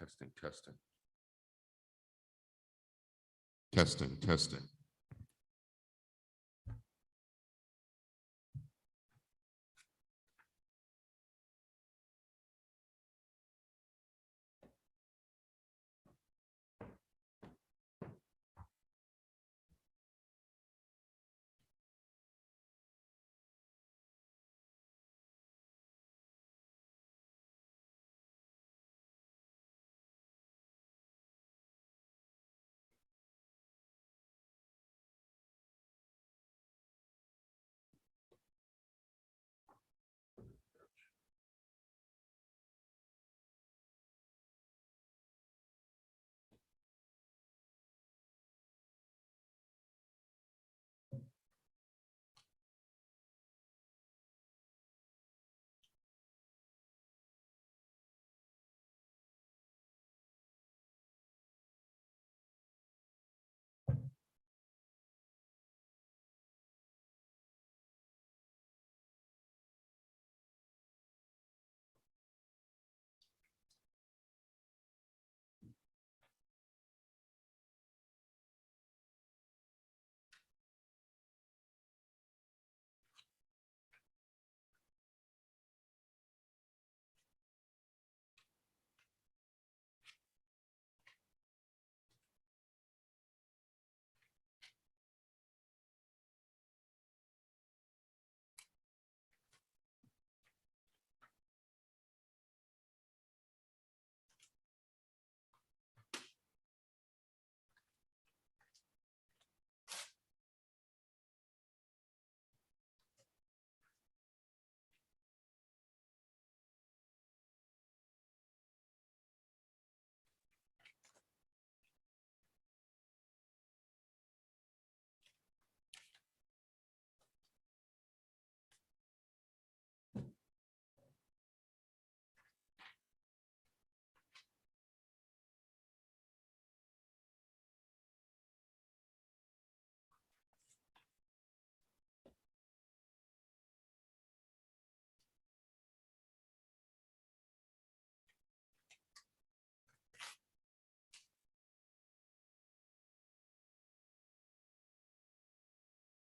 Testing, testing. Testing, testing.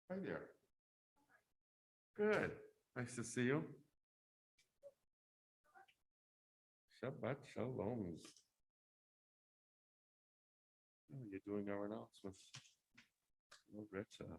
Hi there. Good. Nice to see you. Shabbat shalom. Oh, you're doing our announcements. Oh, Greta.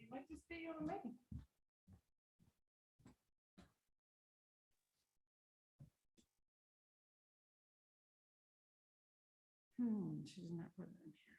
You might just be on me. She's not putting it in here.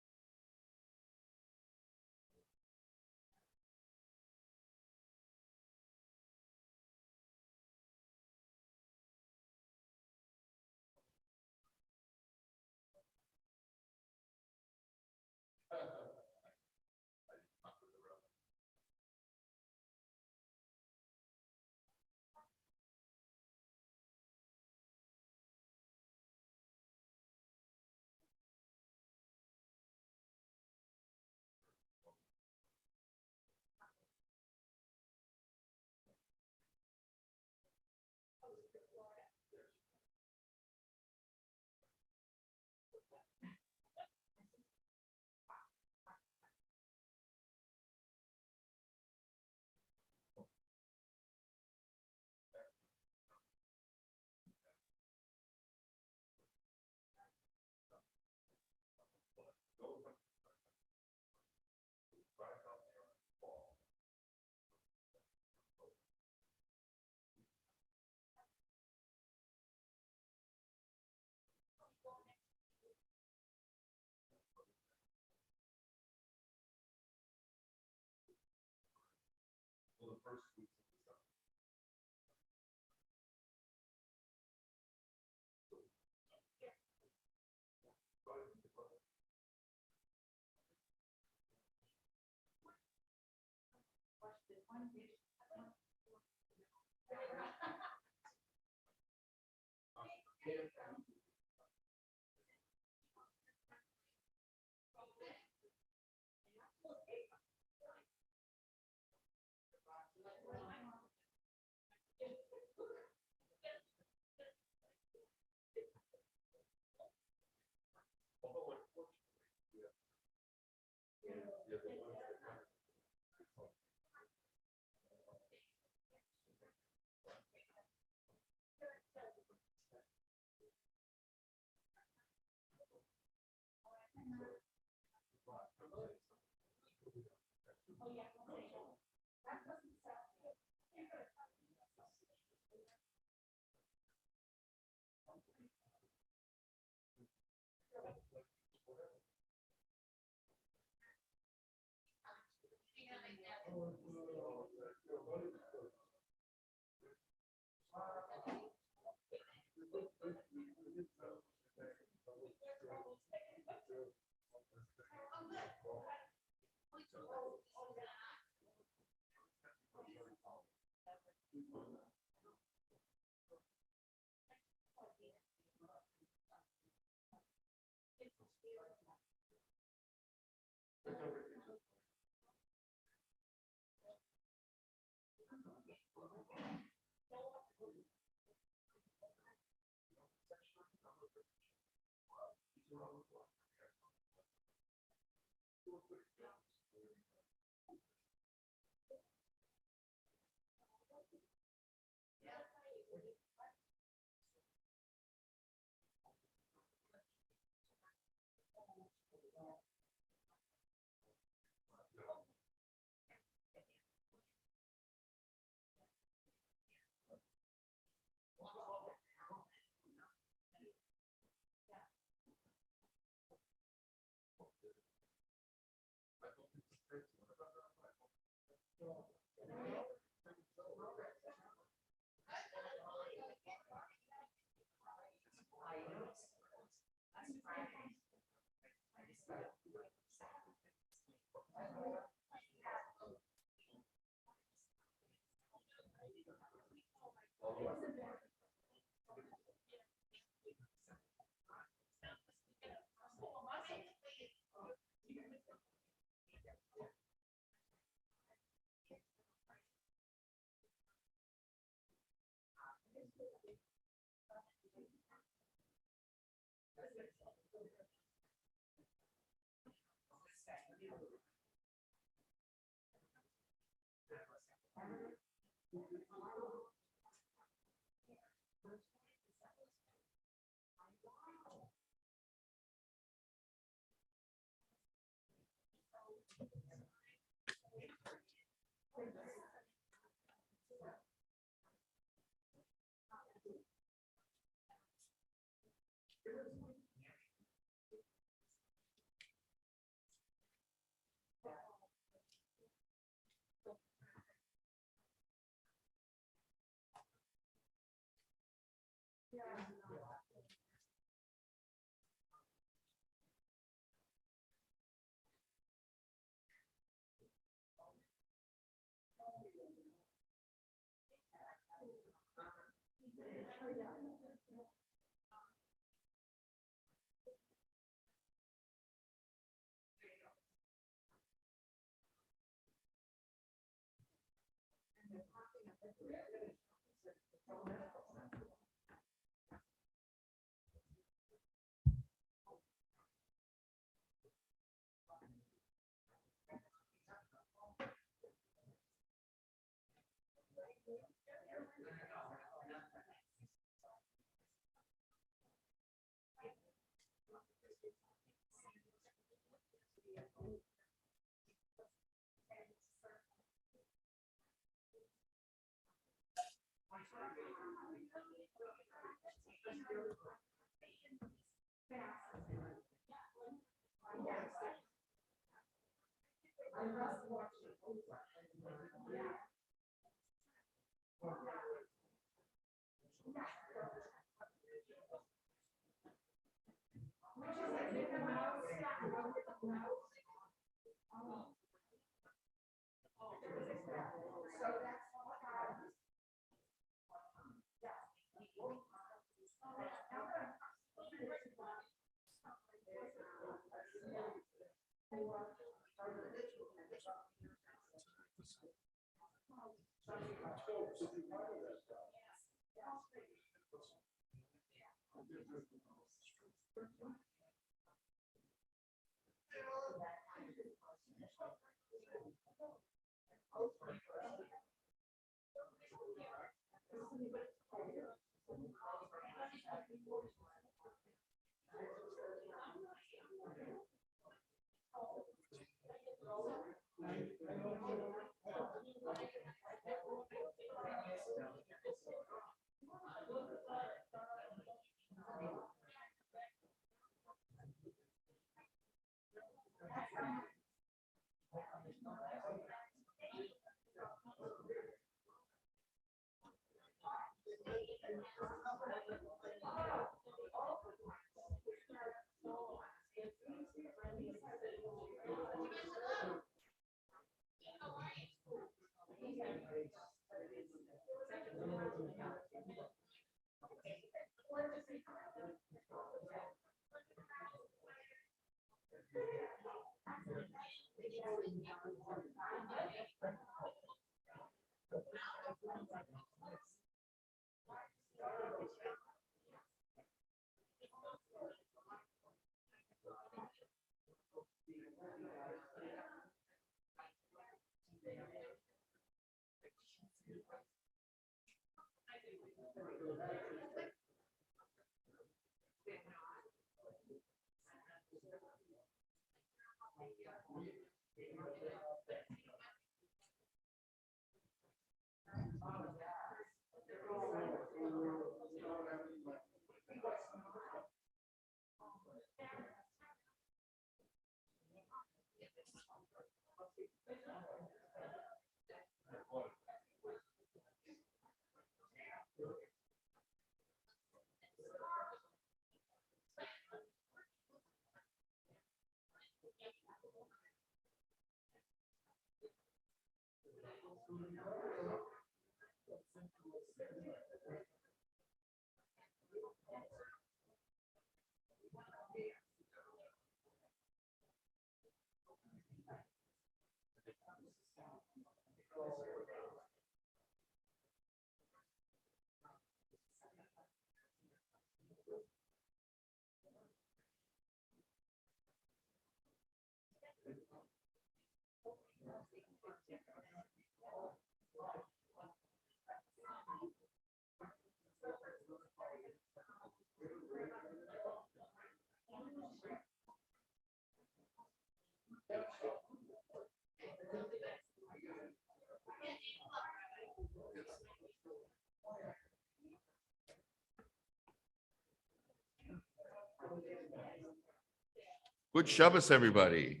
Good Shabbos, everybody.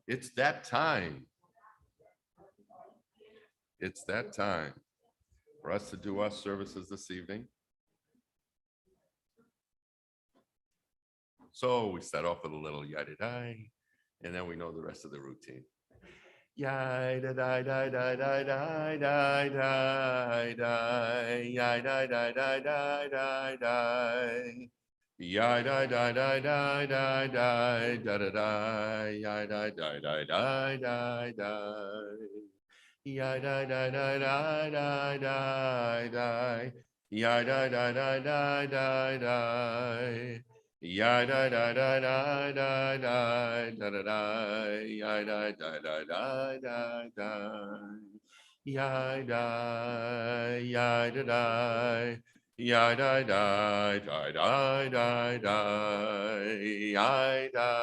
It's that time. It's that time for us to do our services this evening. So we start off with a little yada-di, and then we know the rest of the routine. Yada-di-di-di-di-di-di-di-di. Yada-di-di-di-di-di-di. Yada-di-di-di-di-di-di. Da-da-di. Yada-di-di-di-di-di-di. Yada-di-di-di-di-di-di. Yada-di-di-di-di-di-di. Ya da da da da da da da da da. Ya da da da da da da. Ya da ya da da. Ya da da da da da da. Ya da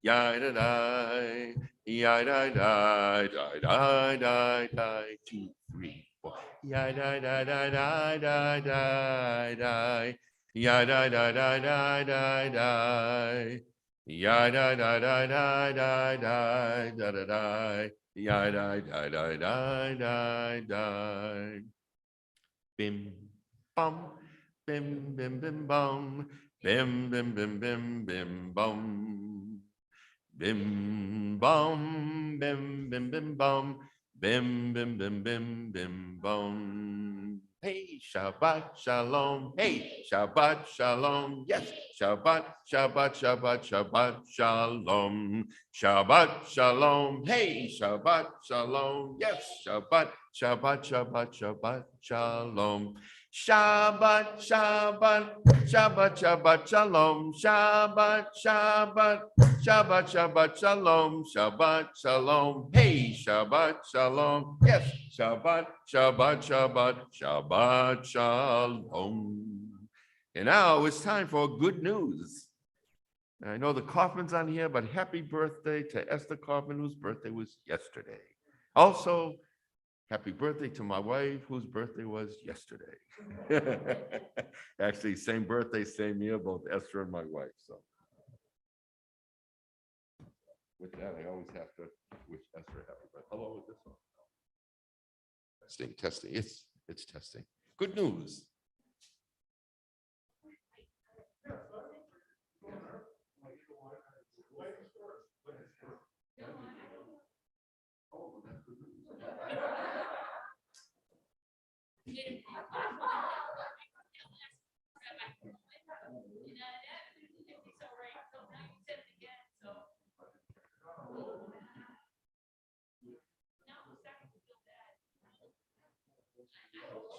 ya da da. Ya da da da da da da. 2, 3, 4. Ya da da da da da da da. Ya da da da da da da. Ya da da da da da da da da da. Ya da da da da da da. Bim bum, bim bim bim bum, bim bim bim bim bim bum. Bim bum, bim bim bim bum, bim bim bim bim bim bum. Hey, Shabbat Shalom. Hey, Shabbat Shalom. Yes, Shabbat, Shabbat, Shabbat, Shabbat Shalom. Shabbat Shalom. Hey, Shabbat Shalom. Yes, Shabbat, Shabbat, Shabbat, Shabbat Shalom. Shabbat, Shabbat, Shabbat, Shabbat Shalom. Shabbat, Shabbat. Shabbat, Shabbat, Shalom, Shabbat, Shalom. Hey, Shabbat, Shalom. Yes, Shabbat, Shabbat, Shabbat, Shabbat, Shalom. And now it's time for good news. I know the Kaufman's on here, but happy birthday to Esther Kaufman, whose birthday was yesterday. Also, happy birthday to my wife, whose birthday was yesterday. Actually, same birthday, same year, both Esther and my wife, so. With that, I always have to wish Esther happy birthday. Hello, with this one. Testing, testing. It's testing. Good news.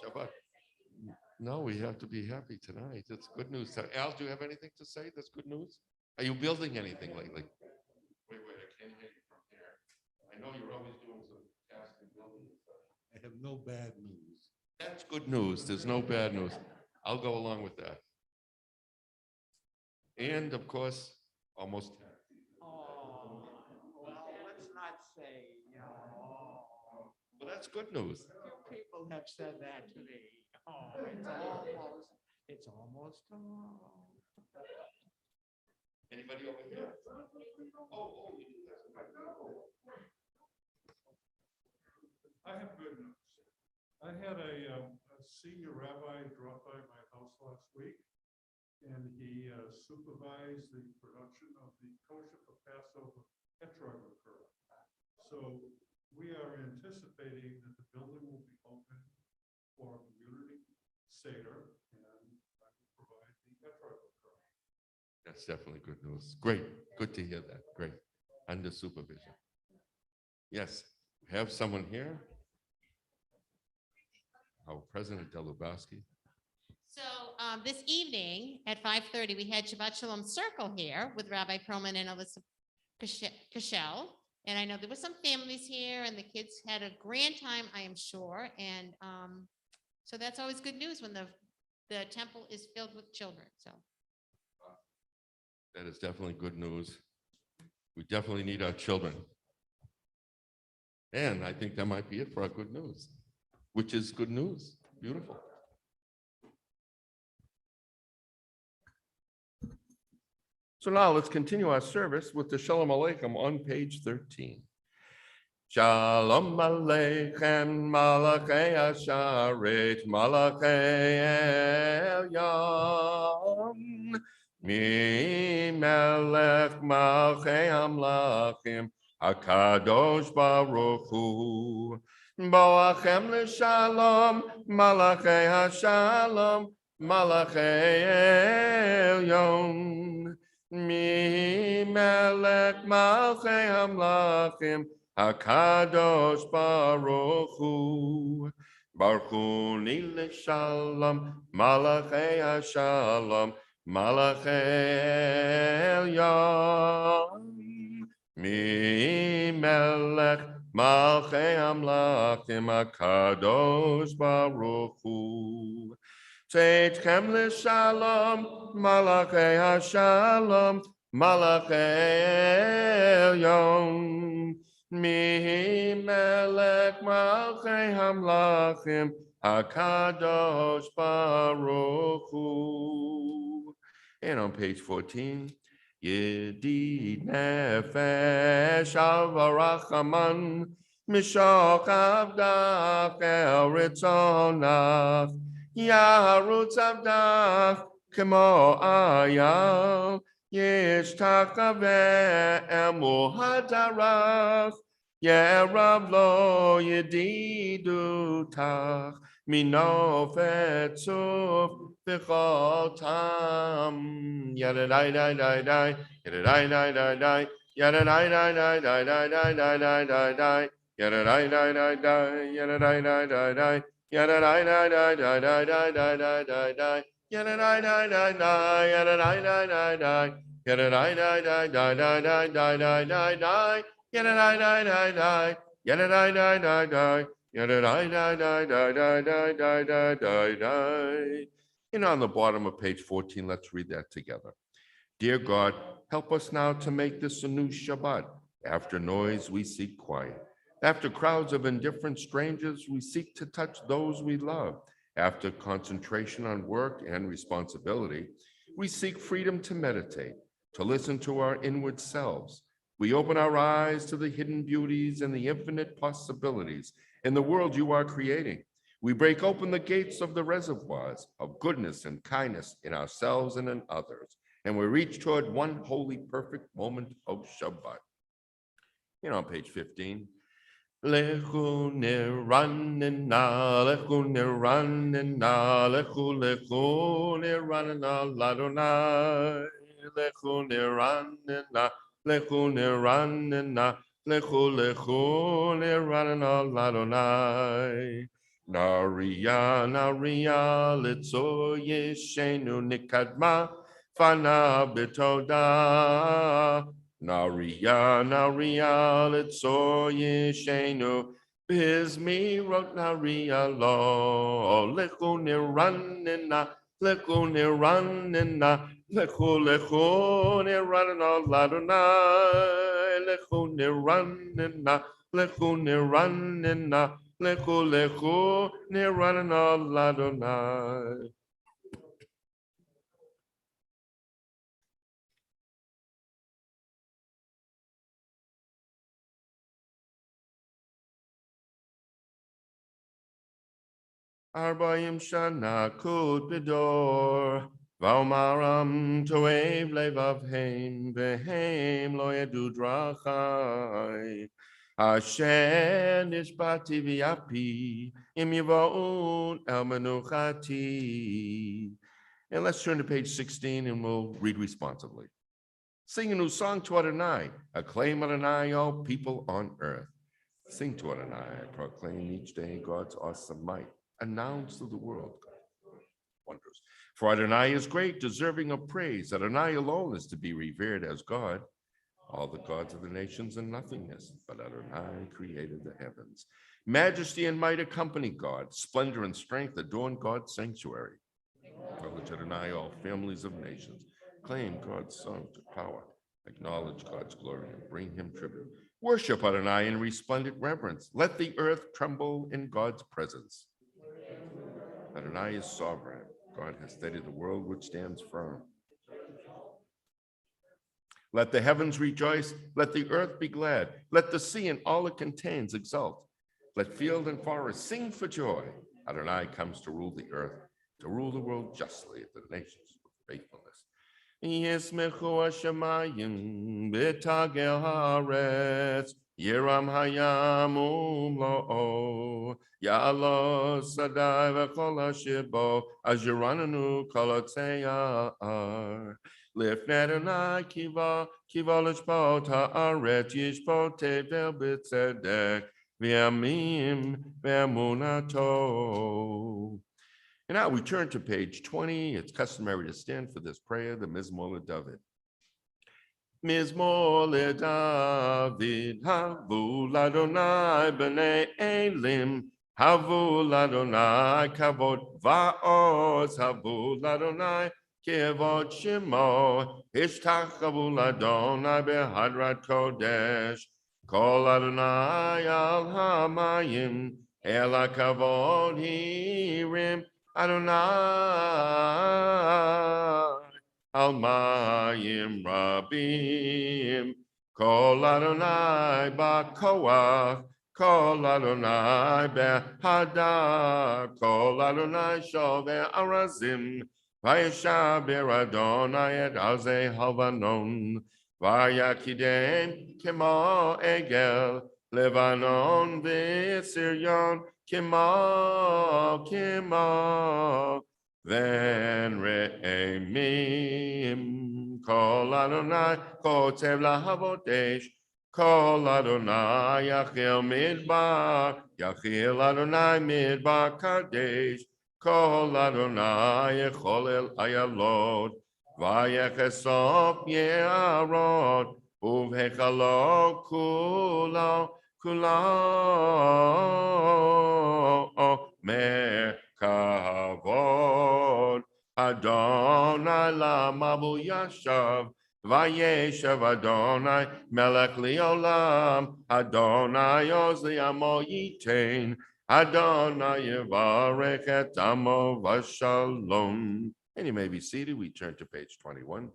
Shabbat. No, we have to be happy tonight. That's good news. Al, do you have anything to say? That's good news. Are you building anything lately? Wait, I can't hear you from here. I know you're always doing some tasks and building and stuff. I have no bad news. That's good news. There's no bad news. I'll go along with that. And of course, almost. Oh, well, let's not say, Well, that's good news. few people have said that to me. Oh, it's almost tomorrow. Anybody over here? Oh, you do that. I have good news. I had a senior rabbi drop by my house last week, and he supervised the production of the kosher for Passover etrog liqueur. So we are anticipating that the building will be open for a community seder, and I will provide the etrog liqueur. That's definitely good news. Great. Good to hear that. Great. Under supervision. Yes, we have someone here. Our President Delubowski. So this evening at 5:30, we had Shabbat Shalom Circle here with Rabbi Perlman and Alyssa Kashel. And I know there were some families here and the kids had a grand time, I am sure. And so that's always good news when the temple is filled with children. So That is definitely good news. We definitely need our children. And I think that might be it for our good news, which is good news. Beautiful. So now let's continue our service with the Shalom Aleichem on page 13. Shalom Aleichem, Malachei Asharet, Malachei Elyon, Mi Melech Malchei Amlachim, HaKadosh Baruch Hu, Boachem L'Shalom, Malachei HaShalom, Malachei Elyon, Mi Melech Malchei Amlachim, HaKadosh Baruch Hu, Baruch Hu Nile Shalom, Malachei HaShalom, Malachei Elyon, Mi Melech Malchei Amlachim, HaKadosh Baruch Hu. Tzedchem l'shalom, Malachei HaShalom, Malachei Elyon, Mi Melech Malchei Hamlachim, HaKadosh Baruch Hu. And on page 14, Yedid Nefesh Al-Varachaman, Mishok Avdach El Ritzonach, Yarutz Avdach Kemo Ayal, Yishtachave Emu Hadarach, Yerav Lo Yedidutach, Mino Fetzuf B'chol Tam, Yadadai Dai Dai Dai, Yadadai Dai Dai Dai, Yadadai Dai Dai Dai Dai Dai Dai Dai Dai Dai, Yadadai Dai Dai Dai, Yadadai Dai Dai Dai, Yadadai Dai Dai Dai Dai Dai Dai Dai Dai Dai, Yadadai Dai Dai Dai, Yadadai Dai Dai Dai, Yadadai Dai Dai Dai Dai Dai Dai Dai Dai Dai, Yadadai Dai Dai Dai, Yadadai Dai Dai Dai, Yadadai Dai Dai Dai Dai Dai Dai Dai Dai Dai. And on the bottom of page 14, let's read that together. Dear God, help us now to make this a new Shabbat. After noise, we seek quiet. After crowds of indifferent strangers, we seek to touch those we love. After concentration on work and responsibility, we seek freedom to meditate, to listen to our inward selves. We open our eyes to the hidden beauties and the infinite possibilities in the world you are creating. We break open the gates of the reservoirs of goodness and kindness in ourselves and in others, and we reach toward one holy, perfect moment of Shabbat. You know, on page 15. Lechu niranina, lechu niranina, lechu niranina, ladonai. Lechu niranina, lechu niranina, lechu niranina, ladonai. Naria, litzo yeshenu nikadma, fana betoda. Naria, litzo yeshenu, bizmi rot naria lo, lechu niranina, lechu niranina, lechu niranina, ladonai, lechu niranina, lechu niranina, lechu niranina, ladonai. Arbaim shana kud bidor, v'omaram toev levavheim, v'heim lo yedu drachai. Asher nishbati v'yapi, im yivaun el menuchati. And let's turn to page 16 and we'll read responsibly. Sing a new song to Adonai, acclaim Adonai, all people on earth. Sing to Adonai, proclaim each day God's awesome might. Announce to the world God's wonders. For Adonai is great, deserving of praise. Adonai alone is to be revered as God. All the gods of the nations are nothingness, but Adonai created the heavens. Majesty and might accompany God. Splendor and strength adorn God's sanctuary. Acknowledge Adonai, all families of nations. Claim God's son to power. Acknowledge God's glory and bring him tribute. Worship Adonai in resplendent reverence. Let the earth tremble in God's presence. Adonai is sovereign. God has steadied the world which stands firm. Let the heavens rejoice. Let the earth be glad. Let the sea and all it contains exult. Let field and forest sing for joy. Adonai comes to rule the earth, to rule the world justly, the nations with faithfulness. Yismechu hashamayim b'tagel haaretz, Yiram hayam umlo'o, Ya'alo sadai v'chol hashibo, Ajirananu kol hatzeyar. Lifnei Adonai kiva l'shpot haaretz, yishpot tevel b'tzedek, v'yamim v'emunato. And now we turn to page 20. It's customary to stand for this prayer, the Mizmor LeDavid. Mizmor LeDavid, havu l'Adonai b'nei Elim, havu l'Adonai kavod va'oz, havu l'Adonai kevod shemo, ishtachavu l'Adonai behadrat kodesh, kol Adonai al hamayim, el hakavod hirim, Adonai Almayim Rabim, Kol Adonai Ba'koach, Kol Adonai Behadar, Kol Adonai Shove Arazim, Vayeshaber Adonai et Azeh Halvanon, Vayakidem Kemo Egel, Levanon v'Siryon, Kimo, then re'emim, Kol Adonai, Kotev lahavodesh, Kol Adonai, Yachil midbar, Yachil Adonai midbar kadesh, Kol Adonai, Yecholel ayalot, Vayechesop ye'arot, Uvhechalo kulo, Merkavod Adonai Lamabu Yashav Vayeshav Adonai Melech Liolam Adonai Ozli Amo Yitain Adonai Yevarech et Amo Vashalom. And you may be seated. We turn to page 21.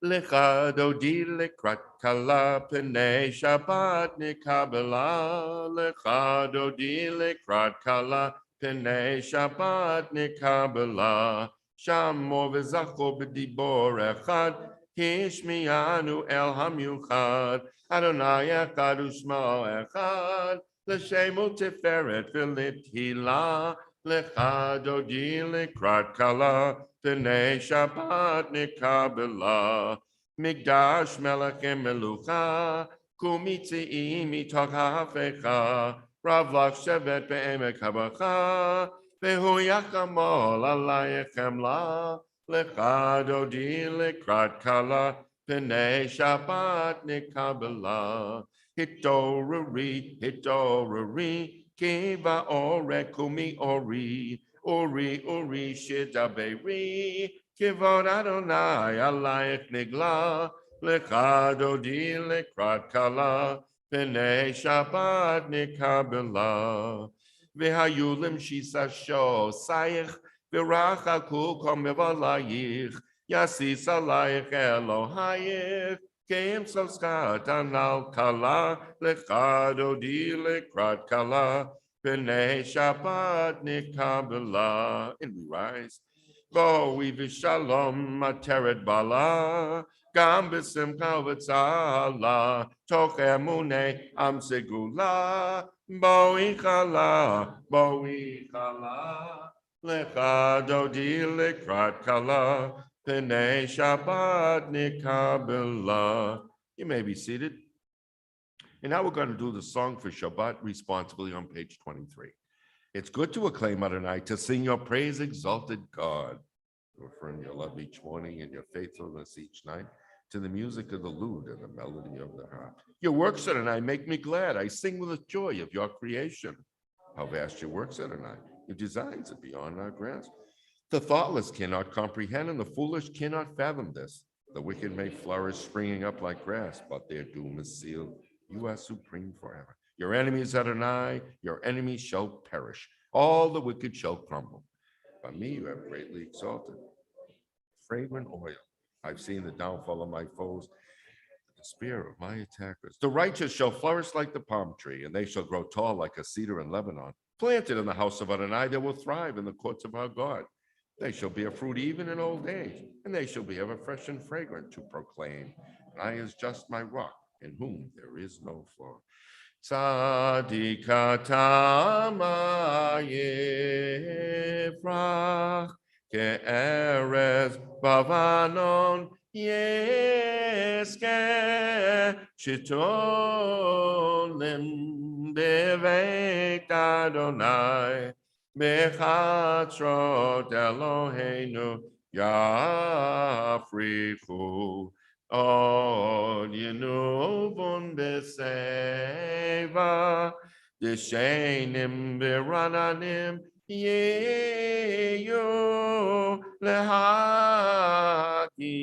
Lecha dodi lekrat kala p'nei Shabbat nikabela. Lecha dodi lekrat kala p'nei Shabbat nikabela. Shamo v'zacho b'dibor echad, hishmiyanu el hamiuchad. Adonai echad u'shmo echad, l'shemu tiferet v'lithilah. Lecha dodi lekrat kala P'nei Shabbat nikabela, Migdash melachim melucha, Kumitzi'im mitoch ha'afecha, Rav lach shevet be'emek habacha, Vehu yachamol alayechem la, Lecha dodi lekrat kala, P'nei Shabbat nikabela, Hitoruri, Kiva ore kumi ori, Uri, Shidaberi, Kivod Adonai, Alayach Nigla, Lecha dodi lekrat kala, P'nei Shabbat nikabela, V'hayulim shisasho, Sayich, V'rachaku komevalayich, Yasis alayich Elohayich, Keim soskat anal kala, Lecha dodi lekrat kala, P'nei Shabbat nikabela. And we rise. Bo'vi v'shalom materet bala, Gam b'simcha v'tzala, Toch emunei am segula, Bo'vi chala, Lecha dodi lekrat kala, P'nei Shabbat nikabela. You may be seated. And now we're going to do the song for Shabbat responsibly on page 23. It's good to acclaim Adonai, to sing your praise, exalted God, to affirm your love each morning and your faithfulness each night, to the music of the lute and the melody of the harp. Your works, Adonai, make me glad. I sing with the joy of your creation. How vast your works, Adonai. Your designs are beyond our grasp. The thoughtless cannot comprehend, and the foolish cannot fathom this. The wicked may flourish, springing up like grass, but their doom is sealed. You are supreme forever. Your enemies, Adonai, your enemies shall perish. All the wicked shall crumble. But me you have greatly exalted. Fragrant oil. I've seen the downfall of my foes, the spear of my attackers. The righteous shall flourish like the palm tree, and they shall grow tall like a cedar in Lebanon. Planted in the house of Adonai, they will thrive in the courts of our God. They shall bear fruit even in old age, and they shall be ever fresh and fragrant to proclaim. I is just my rock, in whom there is no flaw. Tzadikatama yefrach ke'erez bavanon yeske shitolim beveit Adonai bechatzrot Eloheinu yafrichu. On Yenuvun Beseva, Deshenim Berananim, Yeyu Lehaki,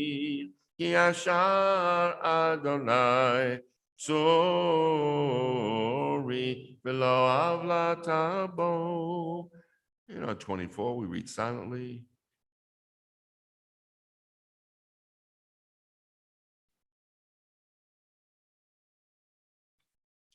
Yashar Adonai, Sori, below Avlatabo. And on 24, we read silently.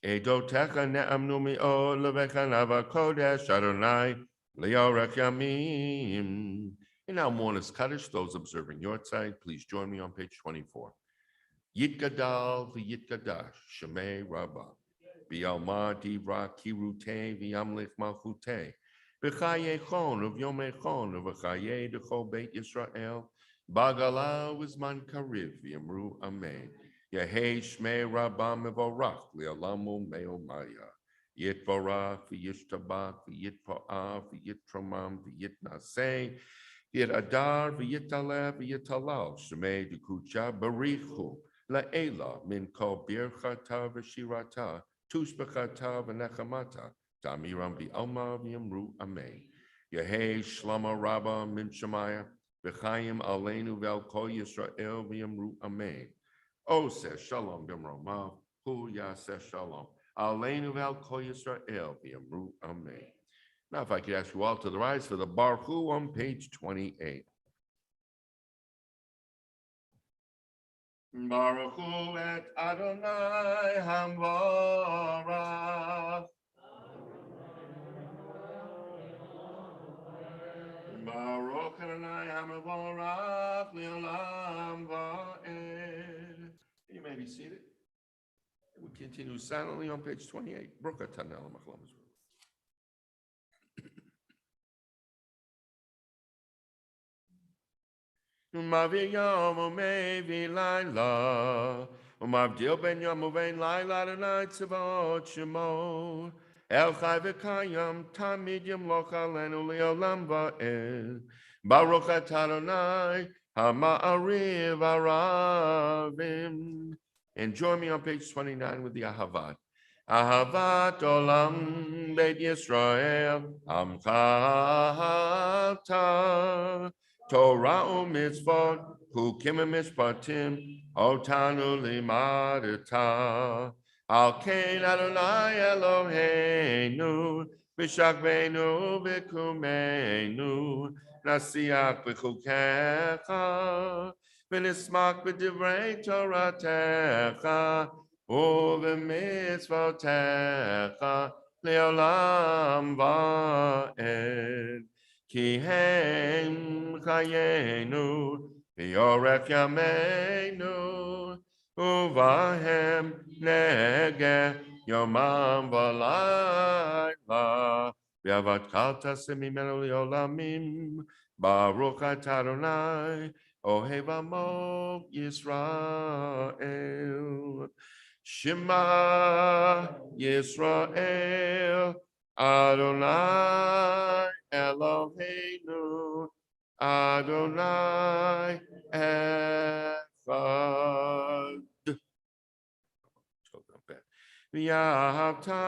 Edotecha ne'amnu mi'od levecha nava kodesh Adonai li'orech yamim. In our mourners Kaddish, those observing your side, please join me on page 24. Yitgadal v'yitgadash shemei rabbah v'yalma divra kirute v'yamlich malchute v'chayechon uv'yomechon uv'chaye d'chol beit Yisrael bagala uzman kariv v'yamru amen. Yehei shmei rabbah mevorach li'alamu me'omaya yitvorach v'yishtabach v'yitpo'ah v'yitramam v'yitnaseh Yit adar v'yitaleh v'yitalal shemei d'kucha barichu la'ela min kol birchata v'shirata tushbechata v'nechamata tamiram v'alma v'yamru amen. Yehei shlama rabba min shemaya v'chayim aleinu v'al kol Yisrael v'yamru amen. Oseh shalom b'mromav hu yaseh shalom aleinu v'al kol Yisrael v'yamru amen. Now, if I could ask you all to the rise for the Baruch Hu on page 28. Baruch Hu et Adonai Hamvarach. Baruch Adonai Hamvarach Le'olam Va'ed. You may be seated. We continue silently on page 28. Baruch atah Eloheinu melech haolam. Umaviyom umevi laila, umavdil ben yom uvein laila tonight tzavot shemo. El chai v'kayam tamid yamloch alenu le'olam va'ed. Baruch atah Adonai hama'ariv aravim. And join me on page 29 with the Ahavat. Ahavat olam beit Yisrael amcha Torah u'mitzvot, hukim u'mishpatim, otanu limadata. Al kein Adonai Eloheinu, v'shakveinu v'kumeinu, nasiach v'chukecha, v'nismak v'divrei Toratecha, u'v'mitzvotecha, le'olam va'ed. Ki hem chayenu, v'yorech yameinu, uvahem negeh yomam v'layla, v'avat semimenu li'olamim, Baruch atah Adonai, ohev amo Yisrael. Shema Yisrael, Adonai Eloheinu, Adonai Echad. V'yahavta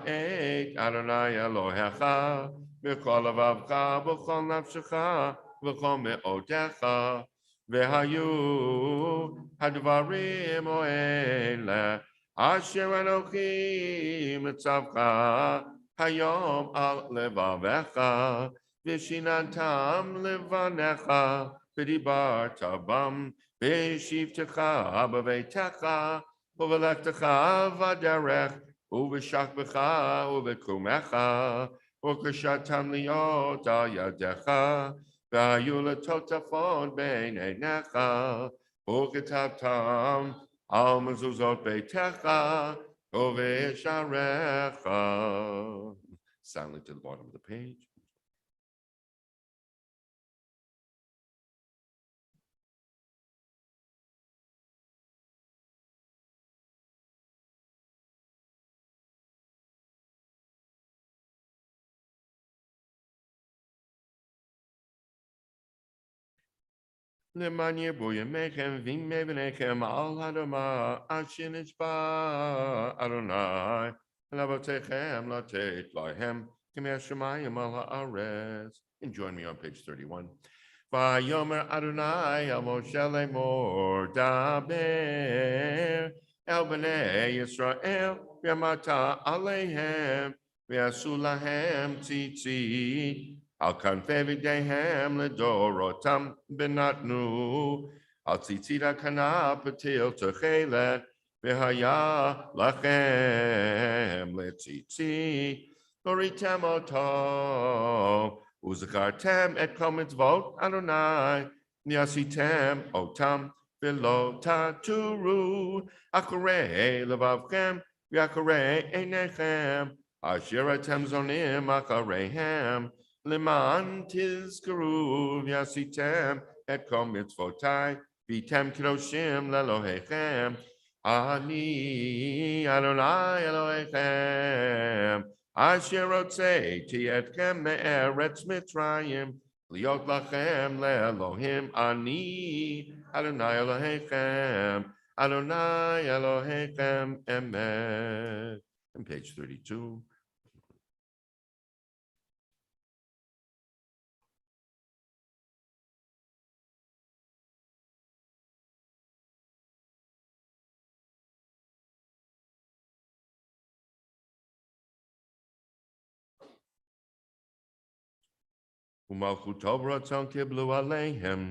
et Adonai Elohecha b'chol levavcha b'chol nafshecha b'chol me'otecha v'hayu hadvarim o'ele asher Anochi mitzavcha hayom al levavecha v'shinantam levanecha v'dibarta bam v'shivtecha b'veitecha Uvelektecha vaderech, uveshachbecha, uvekumecha, ukashatam liot al yadecha, vayula totafon beinenecha, uketavtam al mezuzot beitecha, uvesharecha. Silently to the bottom of the page. Lemanye boye mechem vim mevenechem al hadama ashin ba Adonai lavotechem latet lahem kemer shemayim al haaretz. And join me on page 31. Vayomer Adonai el Moshe lemor daber el bnei Yisrael v'yamata aleihem v'yasu lahem tzitzit al kanfei v'dehem ledorotam benatnu al tzitzit hakana patil techelet v'haya lachem letzitzit loritem oto Uzakartem et kol mitzvot Adonai niasitem otam v'lo taturu acharei levavchem v'acharei einechem asher atem zonim achareihem leman tizkaru v'yasitem et kol mitzvotai v'tem kedoshim lelohechem ani Adonai Elohechem Asher otzeiti etchem me'eretz Mitzrayim liot lachem le'Elohim ani Adonai Elohechem Adonai Elohechem emet. And page 32. Umalchuto ratzon kiblu aleihem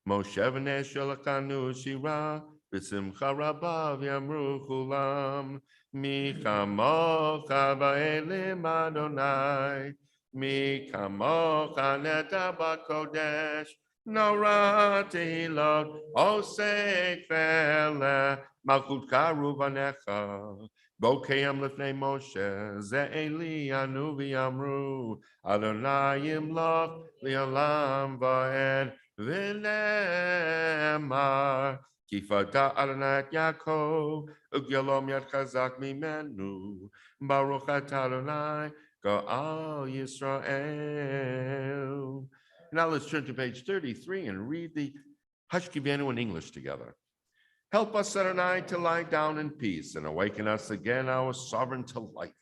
Moshe v'nei sholachanu shira b'simcha rabba v'yamru chulam mi chamocha ba'elim Adonai mi chamocha neta b'kodesh nora tehilot osei fele malchut karu v'necha Bokeyam lifnei Moshe ze'eli anu v'yamru Adonai imloch li'olam va'ed v'nemar Kifata Adonai et Yaakov u'gyalom yad chazak mimenu Baruch atah Adonai Ga'al Yisrael. Now let's turn to page 33 and read the Hashkibenu in English together. Help us, Adonai, to lie down in peace and awaken us again, our sovereign to life.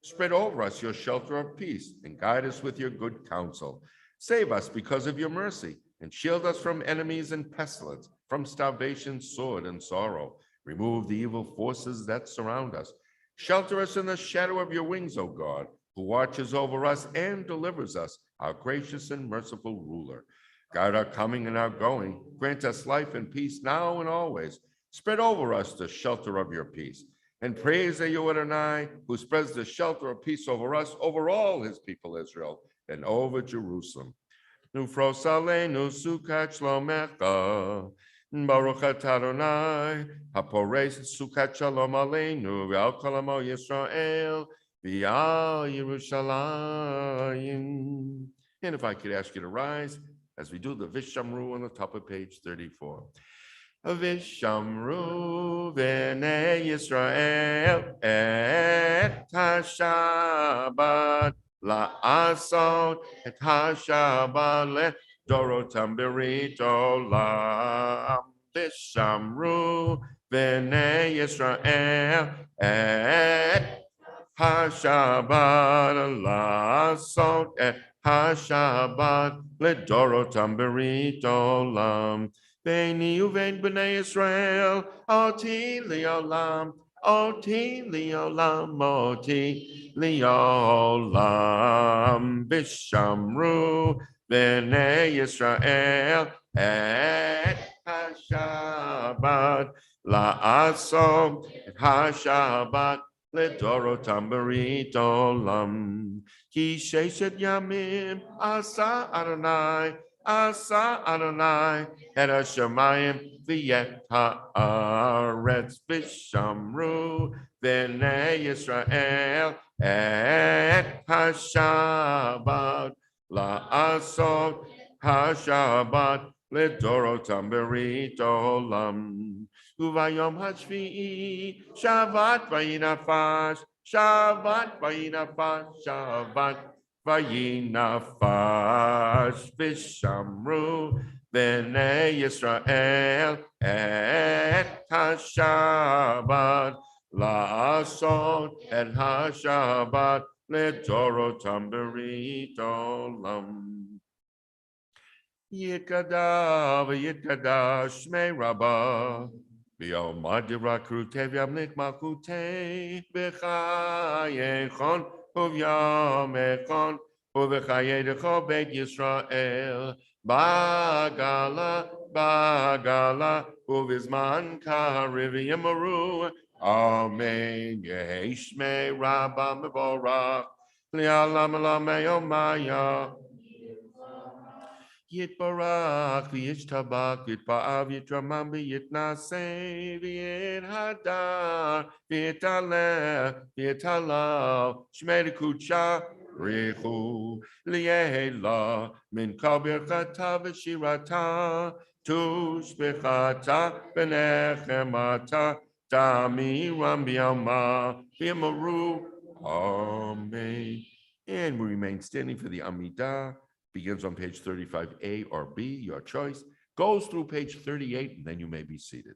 Spread over us your shelter of peace and guide us with your good counsel. Save us because of your mercy and shield us from enemies and pestilence, from starvation, sword, and sorrow. Remove the evil forces that surround us. Shelter us in the shadow of your wings, O God, who watches over us and delivers us, our gracious and merciful ruler. Guide our coming and our going. Grant us life and peace now and always. Spread over us the shelter of your peace. And praise you, Adonai, who spreads the shelter of peace over us, over all his people Israel, and over Jerusalem. Nufros aleinu sukat shlomecha, Baruch atah Adonai, hapores sukat shalom aleinu, v'al kol amo Yisrael, v'al Yerushalayim. And if I could ask you to rise, as we do the Vishamru on the top of page 34. Vishamru B'nei Yisrael et HaShabbat la'asot et HaShabbat leDorotam Berit Olam. Vishamru B'nei Yisrael et HaShabbat la'asot et HaShabbat leDorotam Berit Olam. Beni uven b'nei Yisrael, oti liolam, oti liolam, oti liolam. Bishamru b'nei Yisrael et HaShabbat la'asom et HaShabbat leDorotam berit olam. Ki sheshet yamim asa Adonai, asa Adonai, et Hashemayim v'yet haaretz b'shamru b'nei Yisrael et HaShabbat la'asot HaShabbat leDorotam berit olam. Uvayom hashvi'i Shabbat vayinafash, Shabbat vayinafash, Shabbat vayinafash v'shamru b'nei Yisrael et HaShabbat la'asot et HaShabbat leDorotam berit olam. Yitkada v'yitkada shmei rabbah B'yom adirakru tevyam nikmakute b'chayechon uvyamechon uv'chayedecho beit Yisrael ba'gala ba'gala uv'zman kariv yemaru Amen Yehi shmei rabbah mevorach li'alam elamei omaya Yitbarach v'yishtabach v'yitba'av v'yitramam v'yitnaseh v'yithadar v'yitaleh v'yitalav shmei kucha richu li'ela min kol birchata v'shirata tushbechata v'nechemata tamiram b'yama v'yamaru. Amen. And we remain standing for the Amidah. Begins on page 35A or B, your choice, goes through page 38, and then you may be seated.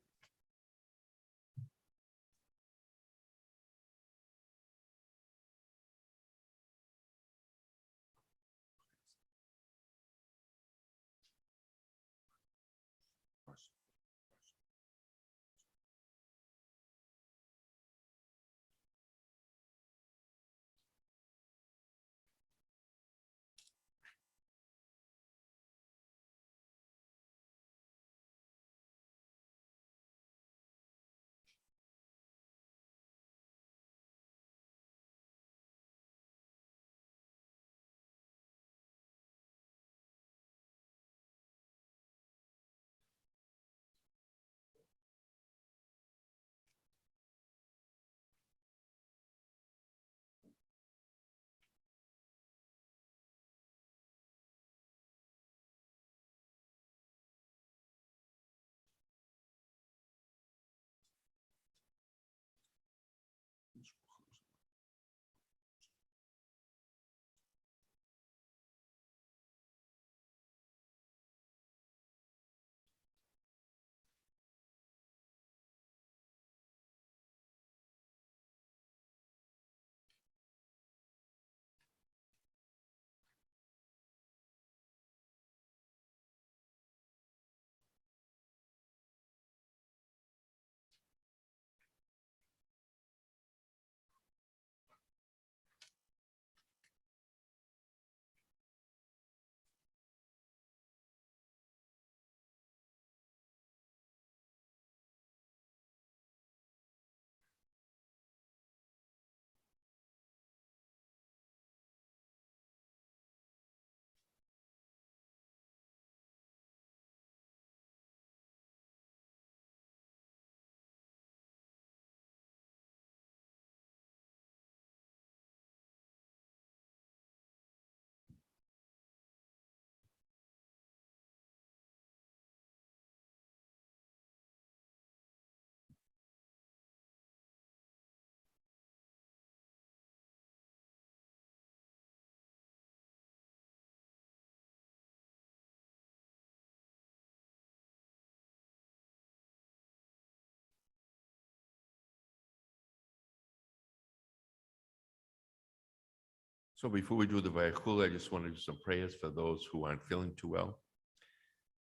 So before we do the Vayachul, I just want to do some prayers for those who aren't feeling too well.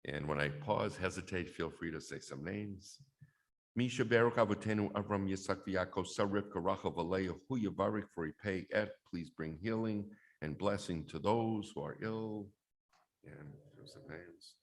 And when I pause, hesitate, feel free to say some names. Misha Baruch Avotenu Avram Yitzchak V'Yaakov Sarif Karachav Aleah Hu Yavarik for Repay Et. Please bring healing and blessing to those who are ill. And there's some names.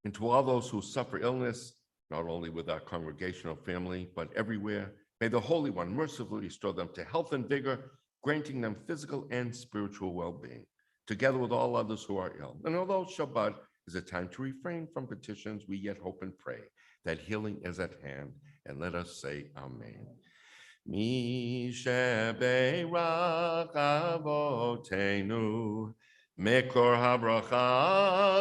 And to all those who suffer illness, not only with our congregational family, but everywhere, may the Holy One mercifully restore them to health and vigor, granting them physical and spiritual well-being, together with all others who are ill. And although Shabbat is a time to refrain from petitions, we yet hope and pray that healing is at hand, and let us say Amen. Mi shebeirach avotenu, Mekor habracha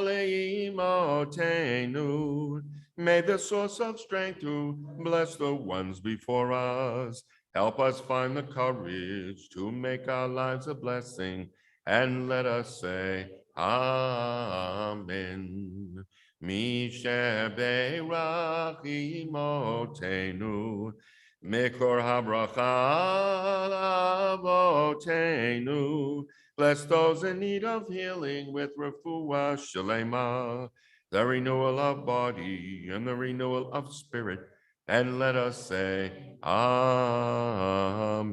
leimotenu. May the source of strength to bless the ones before us help us find the courage to make our lives a blessing, and let us say Amen. Mi shebeirach imotenu, Mekor habracha avotenu. Bless those in need of healing with refuah shalema, the renewal of body and the renewal of spirit. And let us say, Amen.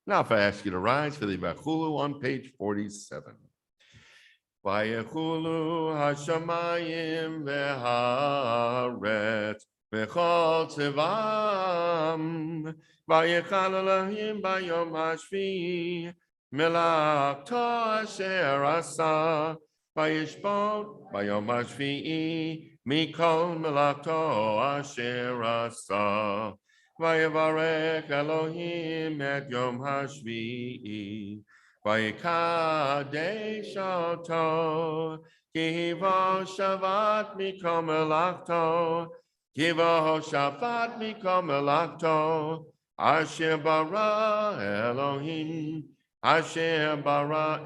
Now, if I ask you to rise for the Vayachulu on page 47. Vayachulu hashamayim v'haaretz v'chol tzivam vayechal Elohim bayom hashvi melachto asher asa vayishbot bayom hashvi'i mikol melachto asher asa vayevarech Elohim et yom hashvi'i vayikadesh oto kivo shavat mikom melachto kivo shavat mikom melachto asher bara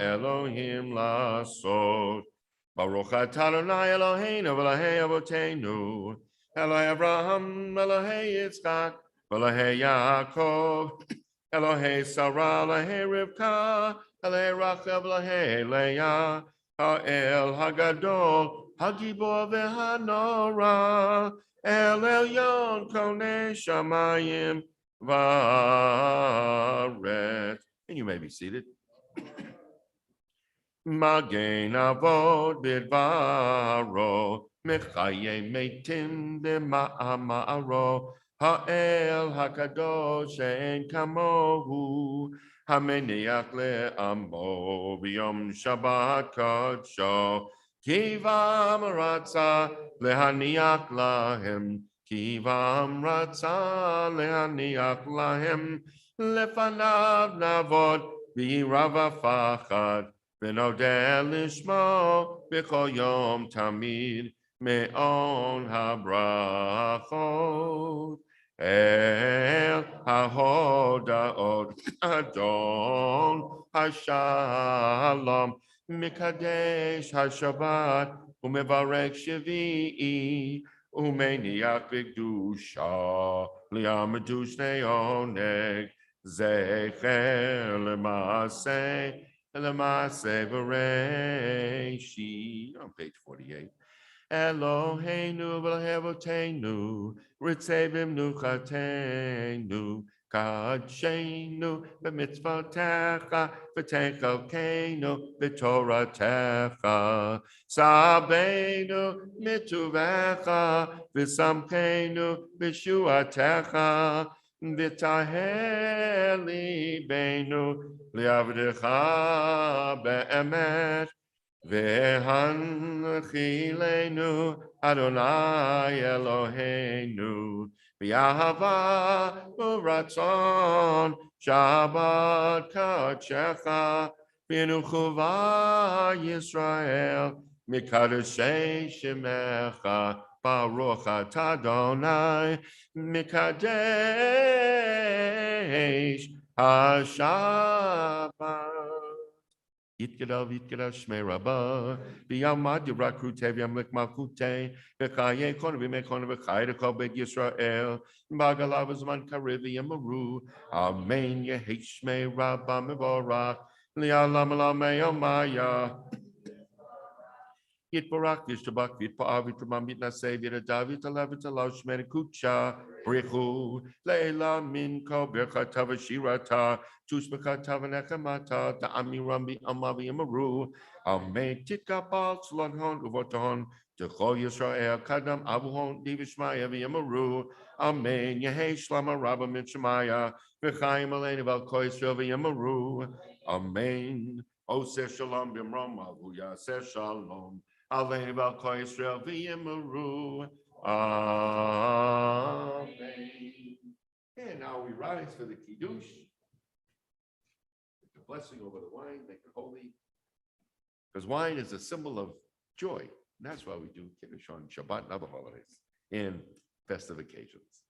Elohim lasot. Baruch atah Adonai Eloheinu v'Elokei avotenu Eloi Abraham Elokei Yitzchak v'Elokei Yaakov Elokei Sarah Elokei Rivka Elokei Rachel Elokei Leah Ha'el Hagadol Hagibor v'Hanora El Elyon Konei Shamayim V'Aretz. And you may be seated. Magen avod bidvaro, mechaye metim b'ma'amaro, ha'el hakadosh en kamohu, hameniach le'amo b'yom Shabbat kadsho, kivam ratza lehaniach lahem, kivam ratza lehaniach lahem, lefanav navod b'rava fachad, V'nodeh lishmo b'chol yom tamid me'on habrachot el hahodaot adon hashalom mikadesh hashabat umevarek shvi'i umeniach b'kedusha li'amadu shnei oneg zecher l'maseh Elamase Vareshi on page 48. Eloheinu v'lehevotenu, ritzevim nuchatenu, kadshenu b'mitzvotecha, v'techalkeinu b'toratecha, sabenu mituvecha, v'samkeinu b'shuatecha, v'taher libenu li'avdecha be'emet, v'hanchilenu Adonai Eloheinu v'yahava u'ratzon Shabbat kachecha v'nuchuva Yisrael mikadeshei shemecha Baruch atah Adonai mikadesh hashabbat. Yitkadal Shmei Rabbah, Biyamad Yirakrute, Yamlik Malkute, Bekaye Kona Bimekona Bekayda Kobet Yisrael, Bagalav Zman Karivi Yamaru, Amen Yehei Shmei Rabbah Mevorach, Lialam Lameo Maya. Yit Barak, Yishtabak, Yit Pa'avit, Mamit Naseh, Yit David, Alavit, Alav Shmei Kucha, Brichu, Leila Minko, Berkatava Shirata, Tushbaka Tavanaka Ta'ami Rambi Amavi Amaru, Amen Titkabal, Slonhon, Uvoton, Techo Yisrael, Kadam, Abuhon, Divishmaya, Amaru, Amen Yehei Shlama Rabba Mitchmaya, Vichaim Eleni Valkois Amaru, Amen. Ose Shalom Bimrom, Avuya Se Shalom. Aleinu Valkois Israel V'Yemaru. Amen. And now we rise for the Kiddush. The blessing over the wine, make it holy. Because wine is a symbol of joy. And that's why we do Kiddush on Shabbat and other holidays and festive occasions.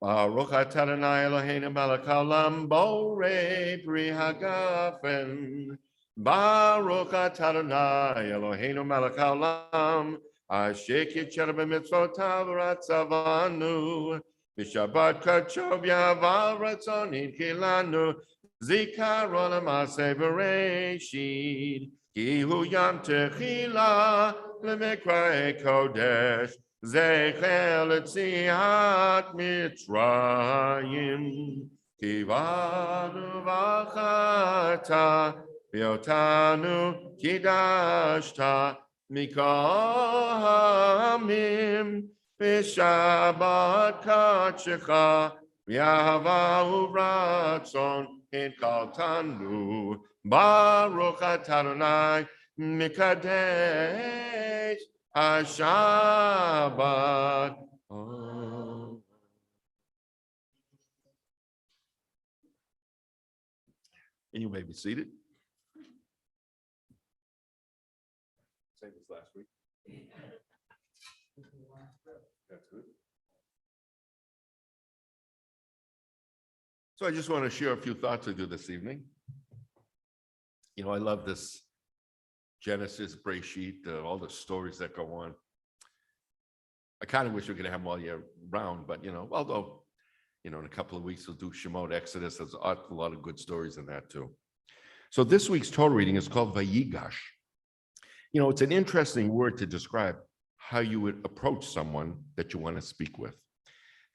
Baruch atah Adonai Eloheinu melech haolam borei pri hagafen. Baruch atah Adonai Eloheinu melech haolam asher kitzer b'mitzvotav v'ratzavanu b'shabbat kadsho v'yahava ratzon kilanu zikaron l'maaseh b'reishit ki hu yam techila l'mikra'ei kodesh Zecher l'tziat Mitzrayim, kivanu v'achata, v'yotanu kidashta, mikol ha'amim, v'shabbat kadshecha, v'yahava u'ratzon, hinkaltanu, Baruch atah Adonai, mikadesh, Shabbat. Oh. And you may be seated. Same as last week. That's good. So I just want to share a few thoughts with you this evening. You know, I love this Genesis, Breshit, all the stories that go on. I kind of wish we could have them all year round, but although, in a couple of weeks we'll do Shemot, Exodus. There's a lot of good stories in that too. So this week's Torah reading is called Vayigash. It's an interesting word to describe how you would approach someone that you want to speak with.